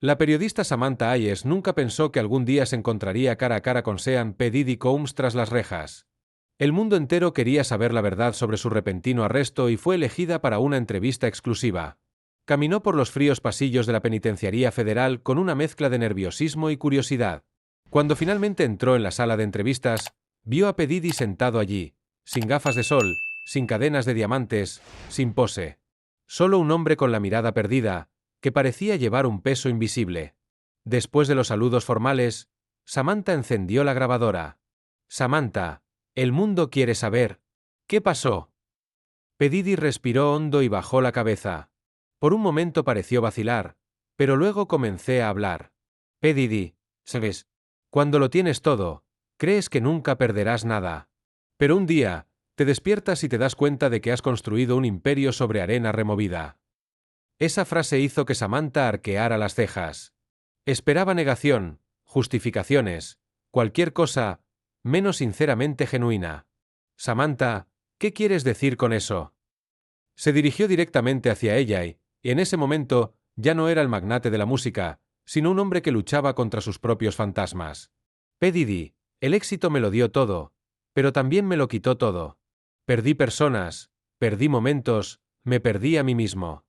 La periodista Samantha Hayes nunca pensó que algún día se encontraría cara a cara con Sean P. Diddy Combs tras las rejas. El mundo entero quería saber la verdad sobre su repentino arresto y fue elegida para una entrevista exclusiva. Caminó por los fríos pasillos de la penitenciaría federal con una mezcla de nerviosismo y curiosidad. Cuando finalmente entró en la sala de entrevistas, vio a P. Diddy sentado allí, sin gafas de sol, sin cadenas de diamantes, sin pose. Solo un hombre con la mirada perdida, que parecía llevar un peso invisible. Después de los saludos formales, Samantha encendió la grabadora. Samantha, el mundo quiere saber. ¿Qué pasó? P. Diddy respiró hondo y bajó la cabeza. Por un momento pareció vacilar, pero luego comencé a hablar. P. Diddy, ¿sabes? Cuando lo tienes todo, crees que nunca perderás nada. Pero un día, te despiertas y te das cuenta de que has construido un imperio sobre arena removida. Esa frase hizo que Samantha arqueara las cejas. Esperaba negación, justificaciones, cualquier cosa, menos sinceramente genuina. Samantha, ¿qué quieres decir con eso? Se dirigió directamente hacia ella y, en ese momento, ya no era el magnate de la música, sino un hombre que luchaba contra sus propios fantasmas. P. Diddy, el éxito me lo dio todo, pero también me lo quitó todo. Perdí personas, perdí momentos, me perdí a mí mismo.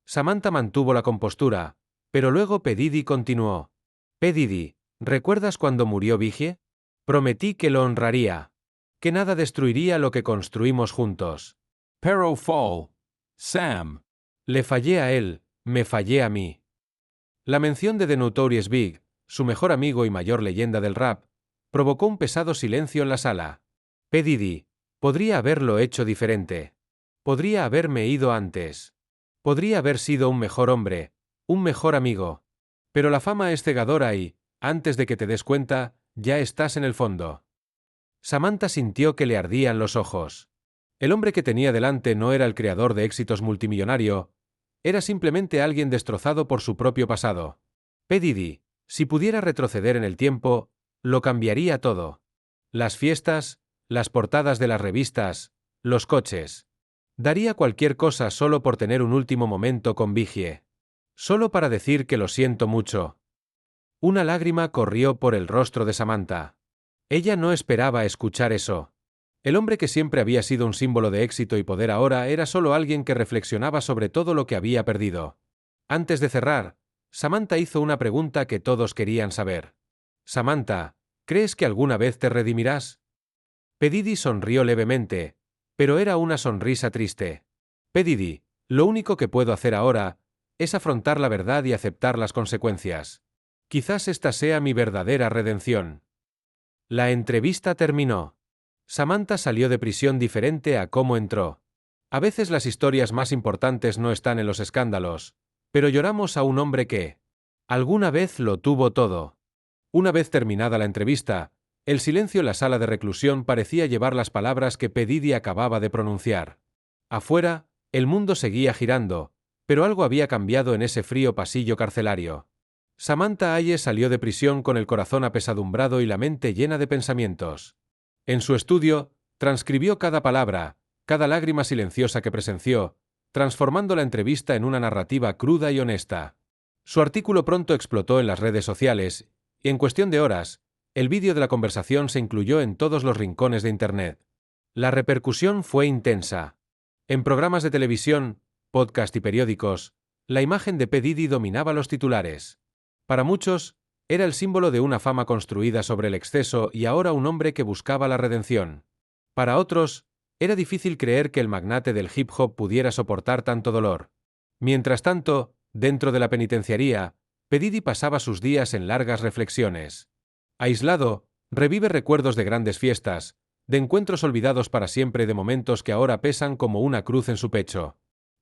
Samantha mantuvo la compostura, pero luego P. Diddy continuó. P. Diddy, ¿recuerdas cuando murió Biggie? Prometí que lo honraría. Que nada destruiría lo que construimos juntos. Pero fall. Sam. Le fallé a él, me fallé a mí. La mención de The Notorious Big, su mejor amigo y mayor leyenda del rap, provocó un pesado silencio en la sala. P. Diddy, podría haberlo hecho diferente. Podría haberme ido antes. Podría haber sido un mejor hombre, un mejor amigo. Pero la fama es cegadora y, antes de que te des cuenta, ya estás en el fondo. Samantha sintió que le ardían los ojos. El hombre que tenía delante no era el creador de éxitos multimillonario, era simplemente alguien destrozado por su propio pasado. P. Diddy, si pudiera retroceder en el tiempo, lo cambiaría todo. Las fiestas, las portadas de las revistas, los coches. Daría cualquier cosa solo por tener un último momento con Biggie. Solo para decir que lo siento mucho. Una lágrima corrió por el rostro de Samantha. Ella no esperaba escuchar eso. El hombre que siempre había sido un símbolo de éxito y poder ahora era solo alguien que reflexionaba sobre todo lo que había perdido. Antes de cerrar, Samantha hizo una pregunta que todos querían saber. Samantha, ¿crees que alguna vez te redimirás? P. Diddy sonrió levemente, pero era una sonrisa triste. P. Diddy, lo único que puedo hacer ahora es afrontar la verdad y aceptar las consecuencias. Quizás esta sea mi verdadera redención. La entrevista terminó. Samantha salió de prisión diferente a cómo entró. A veces las historias más importantes no están en los escándalos, pero lloramos a un hombre que alguna vez lo tuvo todo. Una vez terminada la entrevista, el silencio en la sala de reclusión parecía llevar las palabras que P. Diddy acababa de pronunciar. Afuera, el mundo seguía girando, pero algo había cambiado en ese frío pasillo carcelario. Samantha Hayes salió de prisión con el corazón apesadumbrado y la mente llena de pensamientos. En su estudio, transcribió cada palabra, cada lágrima silenciosa que presenció, transformando la entrevista en una narrativa cruda y honesta. Su artículo pronto explotó en las redes sociales, y en cuestión de horas, el vídeo de la conversación se incluyó en todos los rincones de Internet. La repercusión fue intensa. En programas de televisión, podcast y periódicos, la imagen de P. Diddy dominaba los titulares. Para muchos, era el símbolo de una fama construida sobre el exceso y ahora un hombre que buscaba la redención. Para otros, era difícil creer que el magnate del hip hop pudiera soportar tanto dolor. Mientras tanto, dentro de la penitenciaría, P. Diddy pasaba sus días en largas reflexiones. Aislado, revive recuerdos de grandes fiestas, de encuentros olvidados para siempre, de momentos que ahora pesan como una cruz en su pecho.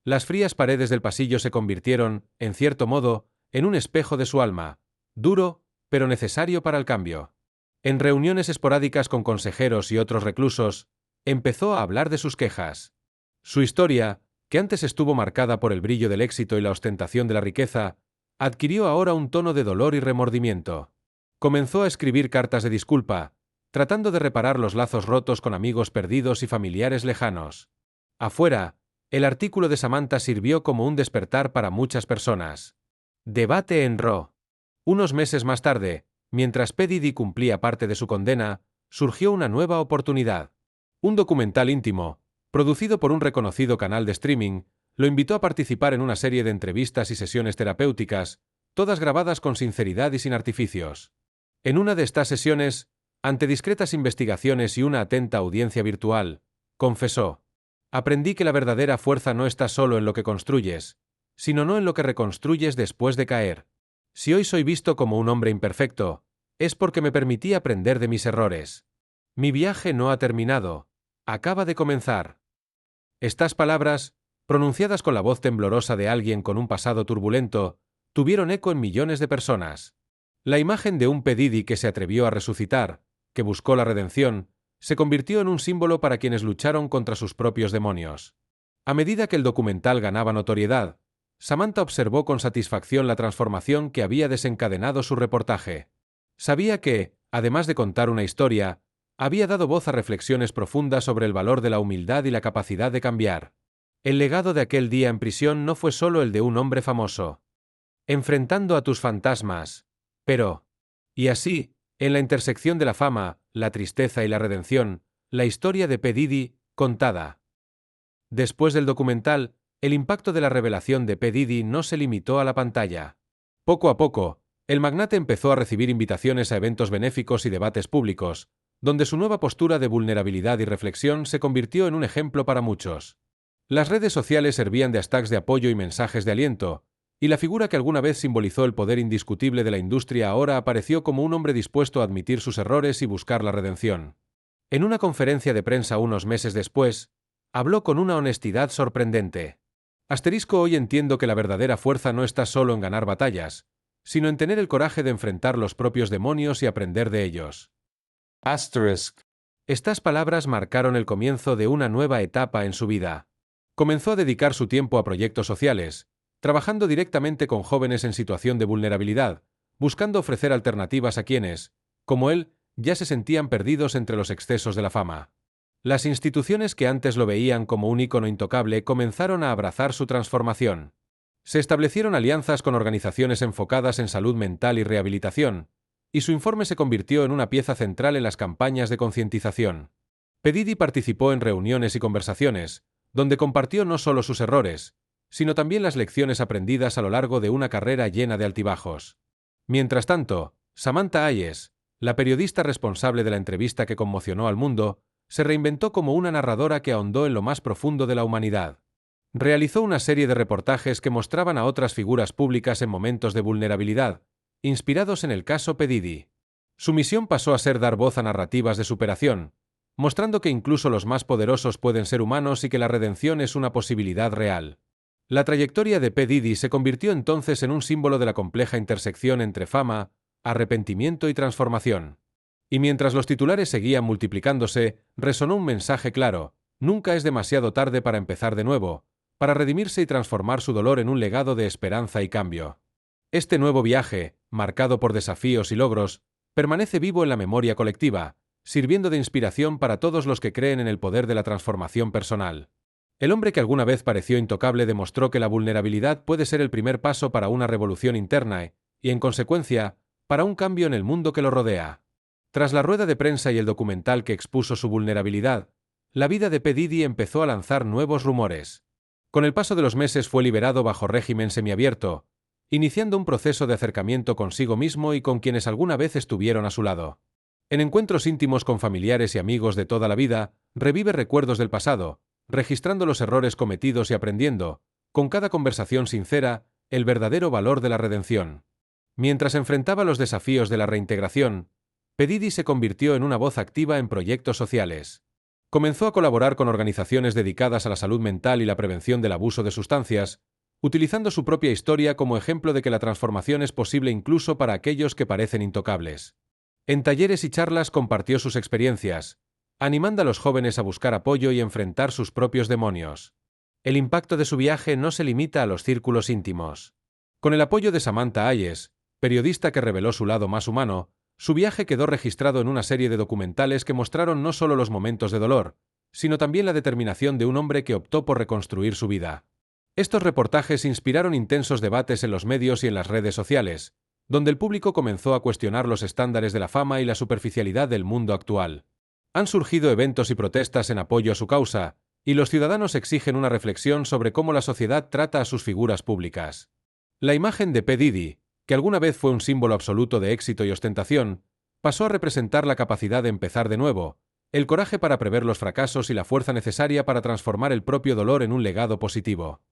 Las frías paredes del pasillo se convirtieron, en cierto modo, en un espejo de su alma, duro, pero necesario para el cambio. En reuniones esporádicas con consejeros y otros reclusos, empezó a hablar de sus quejas. Su historia, que antes estuvo marcada por el brillo del éxito y la ostentación de la riqueza, adquirió ahora un tono de dolor y remordimiento. Comenzó a escribir cartas de disculpa, tratando de reparar los lazos rotos con amigos perdidos y familiares lejanos. Afuera, el artículo de Samantha sirvió como un despertar para muchas personas. Debate en Raw. Unos meses más tarde, mientras P. Diddy cumplía parte de su condena, surgió una nueva oportunidad. Un documental íntimo, producido por un reconocido canal de streaming, lo invitó a participar en una serie de entrevistas y sesiones terapéuticas, todas grabadas con sinceridad y sin artificios. En una de estas sesiones, ante discretas investigaciones y una atenta audiencia virtual, confesó: aprendí que la verdadera fuerza no está solo en lo que construyes, sino no en lo que reconstruyes después de caer. Si hoy soy visto como un hombre imperfecto, es porque me permití aprender de mis errores. Mi viaje no ha terminado, acaba de comenzar. Estas palabras, pronunciadas con la voz temblorosa de alguien con un pasado turbulento, tuvieron eco en millones de personas. La imagen de un P. Diddy que se atrevió a resucitar, que buscó la redención, se convirtió en un símbolo para quienes lucharon contra sus propios demonios. A medida que el documental ganaba notoriedad, Samantha observó con satisfacción la transformación que había desencadenado su reportaje. Sabía que, además de contar una historia, había dado voz a reflexiones profundas sobre el valor de la humildad y la capacidad de cambiar. El legado de aquel día en prisión no fue solo el de un hombre famoso. Enfrentando a tus fantasmas. Pero, y así, en la intersección de la fama, la tristeza y la redención, la historia de P. Diddy, contada. Después del documental, el impacto de la revelación de P. Diddy no se limitó a la pantalla. Poco a poco, el magnate empezó a recibir invitaciones a eventos benéficos y debates públicos, donde su nueva postura de vulnerabilidad y reflexión se convirtió en un ejemplo para muchos. Las redes sociales servían de hashtags de apoyo y mensajes de aliento, y la figura que alguna vez simbolizó el poder indiscutible de la industria ahora apareció como un hombre dispuesto a admitir sus errores y buscar la redención. En una conferencia de prensa unos meses después, habló con una honestidad sorprendente. Hoy entiendo que la verdadera fuerza no está solo en ganar batallas, sino en tener el coraje de enfrentar los propios demonios y aprender de ellos. Estas palabras marcaron el comienzo de una nueva etapa en su vida. Comenzó a dedicar su tiempo a proyectos sociales, trabajando directamente con jóvenes en situación de vulnerabilidad, buscando ofrecer alternativas a quienes, como él, ya se sentían perdidos entre los excesos de la fama. Las instituciones que antes lo veían como un ícono intocable comenzaron a abrazar su transformación. Se establecieron alianzas con organizaciones enfocadas en salud mental y rehabilitación, y su informe se convirtió en una pieza central en las campañas de concientización. P. Diddy participó en reuniones y conversaciones, donde compartió no solo sus errores, sino también las lecciones aprendidas a lo largo de una carrera llena de altibajos. Mientras tanto, Samantha Hayes, la periodista responsable de la entrevista que conmocionó al mundo, se reinventó como una narradora que ahondó en lo más profundo de la humanidad. Realizó una serie de reportajes que mostraban a otras figuras públicas en momentos de vulnerabilidad, inspirados en el caso P. Diddy. Su misión pasó a ser dar voz a narrativas de superación, mostrando que incluso los más poderosos pueden ser humanos y que la redención es una posibilidad real. La trayectoria de P. Diddy se convirtió entonces en un símbolo de la compleja intersección entre fama, arrepentimiento y transformación. Y mientras los titulares seguían multiplicándose, resonó un mensaje claro: nunca es demasiado tarde para empezar de nuevo, para redimirse y transformar su dolor en un legado de esperanza y cambio. Este nuevo viaje, marcado por desafíos y logros, permanece vivo en la memoria colectiva, sirviendo de inspiración para todos los que creen en el poder de la transformación personal. El hombre que alguna vez pareció intocable demostró que la vulnerabilidad puede ser el primer paso para una revolución interna y, en consecuencia, para un cambio en el mundo que lo rodea. Tras la rueda de prensa y el documental que expuso su vulnerabilidad, la vida de P. Diddy empezó a lanzar nuevos rumores. Con el paso de los meses fue liberado bajo régimen semiabierto, iniciando un proceso de acercamiento consigo mismo y con quienes alguna vez estuvieron a su lado. En encuentros íntimos con familiares y amigos de toda la vida, revive recuerdos del pasado, registrando los errores cometidos y aprendiendo, con cada conversación sincera, el verdadero valor de la redención. Mientras enfrentaba los desafíos de la reintegración, P. Diddy se convirtió en una voz activa en proyectos sociales. Comenzó a colaborar con organizaciones dedicadas a la salud mental y la prevención del abuso de sustancias, utilizando su propia historia como ejemplo de que la transformación es posible incluso para aquellos que parecen intocables. En talleres y charlas compartió sus experiencias, animando a los jóvenes a buscar apoyo y enfrentar sus propios demonios. El impacto de su viaje no se limita a los círculos íntimos. Con el apoyo de Samantha Hayes, periodista que reveló su lado más humano, su viaje quedó registrado en una serie de documentales que mostraron no solo los momentos de dolor, sino también la determinación de un hombre que optó por reconstruir su vida. Estos reportajes inspiraron intensos debates en los medios y en las redes sociales, donde el público comenzó a cuestionar los estándares de la fama y la superficialidad del mundo actual. Han surgido eventos y protestas en apoyo a su causa, y los ciudadanos exigen una reflexión sobre cómo la sociedad trata a sus figuras públicas. La imagen de P. Diddy, que alguna vez fue un símbolo absoluto de éxito y ostentación, pasó a representar la capacidad de empezar de nuevo, el coraje para prever los fracasos y la fuerza necesaria para transformar el propio dolor en un legado positivo.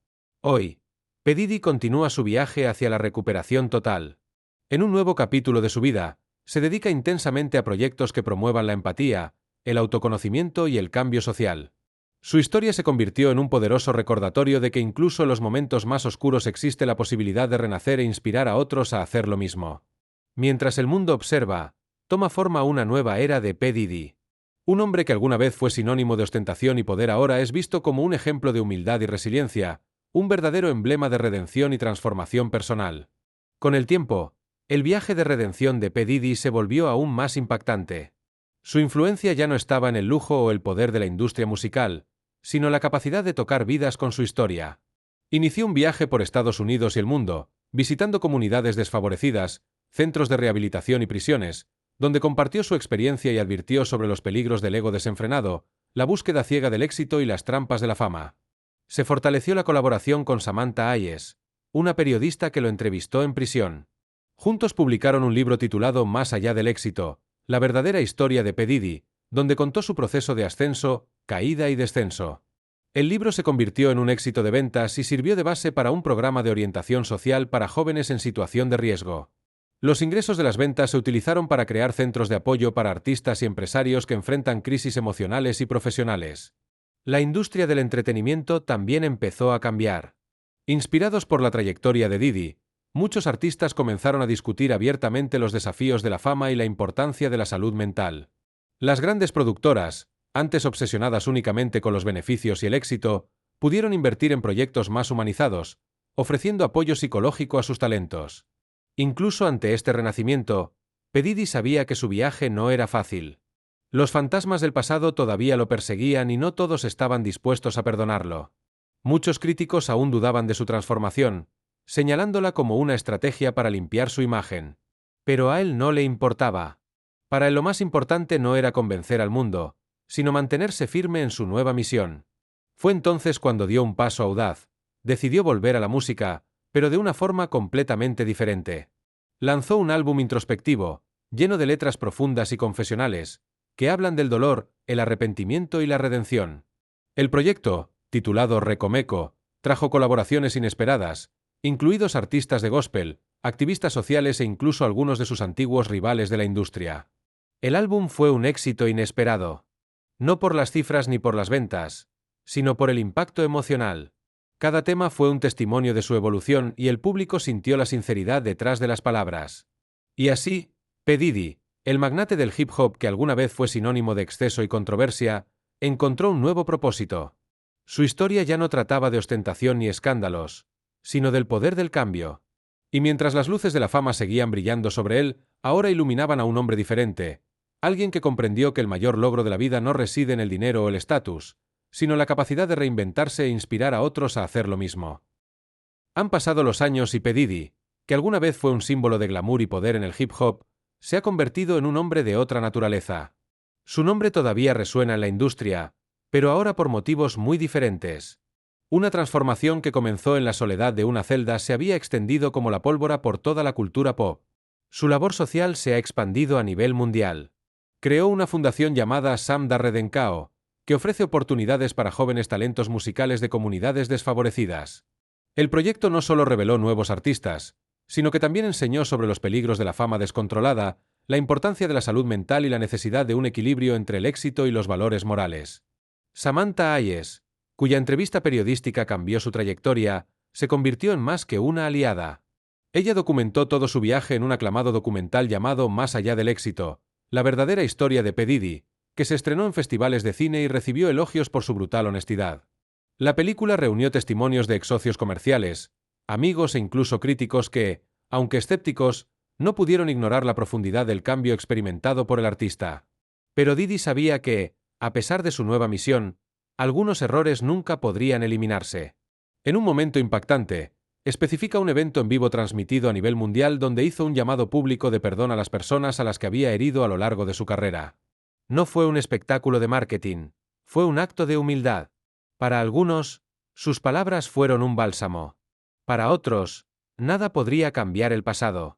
Hoy, P. Diddy continúa su viaje hacia la recuperación total. En un nuevo capítulo de su vida, se dedica intensamente a proyectos que promuevan la empatía, el autoconocimiento y el cambio social. Su historia se convirtió en un poderoso recordatorio de que incluso en los momentos más oscuros existe la posibilidad de renacer e inspirar a otros a hacer lo mismo. Mientras el mundo observa, toma forma una nueva era de P. Diddy. Un hombre que alguna vez fue sinónimo de ostentación y poder ahora es visto como un ejemplo de humildad y resiliencia, un verdadero emblema de redención y transformación personal. Con el tiempo, el viaje de redención de P. Diddy se volvió aún más impactante. Su influencia ya no estaba en el lujo o el poder de la industria musical, sino la capacidad de tocar vidas con su historia. Inició un viaje por Estados Unidos y el mundo, visitando comunidades desfavorecidas, centros de rehabilitación y prisiones, donde compartió su experiencia y advirtió sobre los peligros del ego desenfrenado, la búsqueda ciega del éxito y las trampas de la fama. Se fortaleció la colaboración con Samantha Hayes, una periodista que lo entrevistó en prisión. Juntos publicaron un libro titulado Más allá del éxito, la verdadera historia de P. Diddy, donde contó su proceso de ascenso, caída y descenso. El libro se convirtió en un éxito de ventas y sirvió de base para un programa de orientación social para jóvenes en situación de riesgo. Los ingresos de las ventas se utilizaron para crear centros de apoyo para artistas y empresarios que enfrentan crisis emocionales y profesionales. La industria del entretenimiento también empezó a cambiar. Inspirados por la trayectoria de Diddy, muchos artistas comenzaron a discutir abiertamente los desafíos de la fama y la importancia de la salud mental. Las grandes productoras, antes obsesionadas únicamente con los beneficios y el éxito, pudieron invertir en proyectos más humanizados, ofreciendo apoyo psicológico a sus talentos. Incluso ante este renacimiento, P. Diddy sabía que su viaje no era fácil. Los fantasmas del pasado todavía lo perseguían y no todos estaban dispuestos a perdonarlo. Muchos críticos aún dudaban de su transformación, señalándola como una estrategia para limpiar su imagen. Pero a él no le importaba. Para él lo más importante no era convencer al mundo, sino mantenerse firme en su nueva misión. Fue entonces cuando dio un paso audaz, decidió volver a la música, pero de una forma completamente diferente. Lanzó un álbum introspectivo, lleno de letras profundas y confesionales, que hablan del dolor, el arrepentimiento y la redención. El proyecto, titulado Recomeco, trajo colaboraciones inesperadas, incluidos artistas de gospel, activistas sociales e incluso algunos de sus antiguos rivales de la industria. El álbum fue un éxito inesperado. No por las cifras ni por las ventas, sino por el impacto emocional. Cada tema fue un testimonio de su evolución y el público sintió la sinceridad detrás de las palabras. Y así, P. Diddy, el magnate del hip hop que alguna vez fue sinónimo de exceso y controversia, encontró un nuevo propósito. Su historia ya no trataba de ostentación ni escándalos, sino del poder del cambio. Y mientras las luces de la fama seguían brillando sobre él, ahora iluminaban a un hombre diferente, alguien que comprendió que el mayor logro de la vida no reside en el dinero o el estatus, sino la capacidad de reinventarse e inspirar a otros a hacer lo mismo. Han pasado los años y P. Diddy, que alguna vez fue un símbolo de glamour y poder en el hip hop, se ha convertido en un hombre de otra naturaleza. Su nombre todavía resuena en la industria, pero ahora por motivos muy diferentes. Una transformación que comenzó en la soledad de una celda se había extendido como la pólvora por toda la cultura pop. Su labor social se ha expandido a nivel mundial. Creó una fundación llamada Sam Darre Denkao, que ofrece oportunidades para jóvenes talentos musicales de comunidades desfavorecidas. El proyecto no solo reveló nuevos artistas, sino que también enseñó sobre los peligros de la fama descontrolada, la importancia de la salud mental y la necesidad de un equilibrio entre el éxito y los valores morales. Samantha Hayes, cuya entrevista periodística cambió su trayectoria, se convirtió en más que una aliada. Ella documentó todo su viaje en un aclamado documental llamado Más allá del éxito, la verdadera historia de P. Diddy, que se estrenó en festivales de cine y recibió elogios por su brutal honestidad. La película reunió testimonios de ex-socios comerciales, amigos e incluso críticos que, aunque escépticos, no pudieron ignorar la profundidad del cambio experimentado por el artista. Pero Diddy sabía que, a pesar de su nueva misión, algunos errores nunca podrían eliminarse. En un momento impactante, especifica un evento en vivo transmitido a nivel mundial donde hizo un llamado público de perdón a las personas a las que había herido a lo largo de su carrera. No fue un espectáculo de marketing, fue un acto de humildad. Para algunos, sus palabras fueron un bálsamo. Para otros, nada podría cambiar el pasado.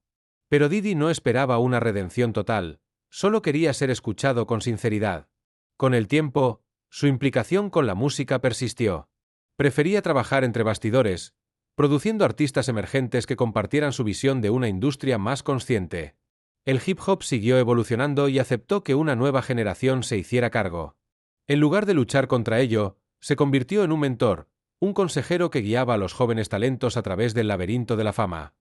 Pero Diddy no esperaba una redención total, solo quería ser escuchado con sinceridad. Con el tiempo, su implicación con la música persistió. Prefería trabajar entre bastidores, produciendo artistas emergentes que compartieran su visión de una industria más consciente. El hip hop siguió evolucionando y aceptó que una nueva generación se hiciera cargo. En lugar de luchar contra ello, se convirtió en un mentor, un consejero que guiaba a los jóvenes talentos a través del laberinto de la fama.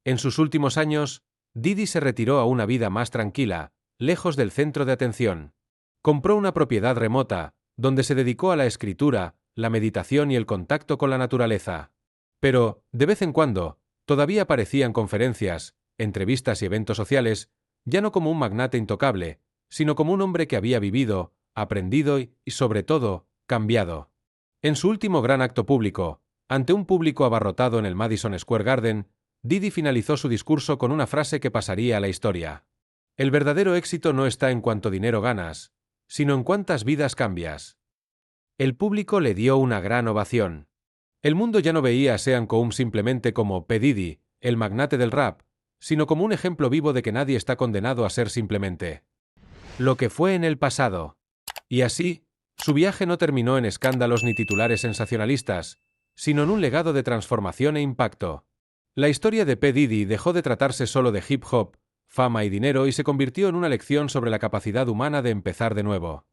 En sus últimos años, Diddy se retiró a una vida más tranquila, lejos del centro de atención. Compró una propiedad remota, donde se dedicó a la escritura, la meditación y el contacto con la naturaleza. Pero, de vez en cuando, todavía aparecía en conferencias, entrevistas y eventos sociales, ya no como un magnate intocable, sino como un hombre que había vivido, aprendido y, sobre todo, cambiado. En su último gran acto público, ante un público abarrotado en el Madison Square Garden, Diddy finalizó su discurso con una frase que pasaría a la historia. El verdadero éxito no está en cuánto dinero ganas, sino en cuántas vidas cambias. El público le dio una gran ovación. El mundo ya no veía a Sean Combs simplemente como P. Diddy, el magnate del rap, sino como un ejemplo vivo de que nadie está condenado a ser simplemente lo que fue en el pasado. Y así, su viaje no terminó en escándalos ni titulares sensacionalistas, sino en un legado de transformación e impacto. La historia de P. Diddy dejó de tratarse solo de hip hop, fama y dinero y se convirtió en una lección sobre la capacidad humana de empezar de nuevo.